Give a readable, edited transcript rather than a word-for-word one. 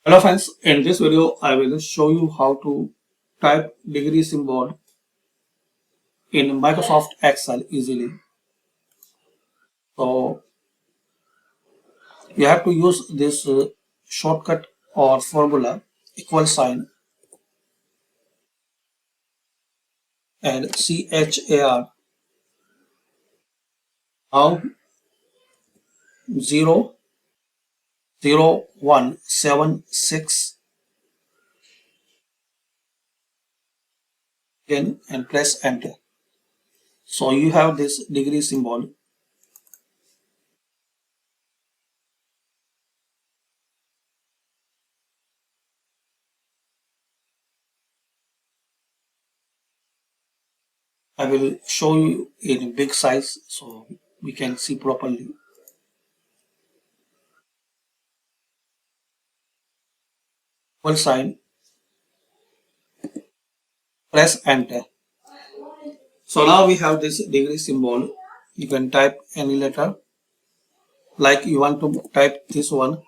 Hello friends, in this video I will show you how to type degree symbol in Microsoft Excel easily. So you have to use this shortcut or formula equal sign and CHAR now 00176 again and press enter. So you have this degree symbol. I will show you in big size so we can see properly. Equal sign, press enter. So now we have this degree symbol. You can type any letter like you want to type this one.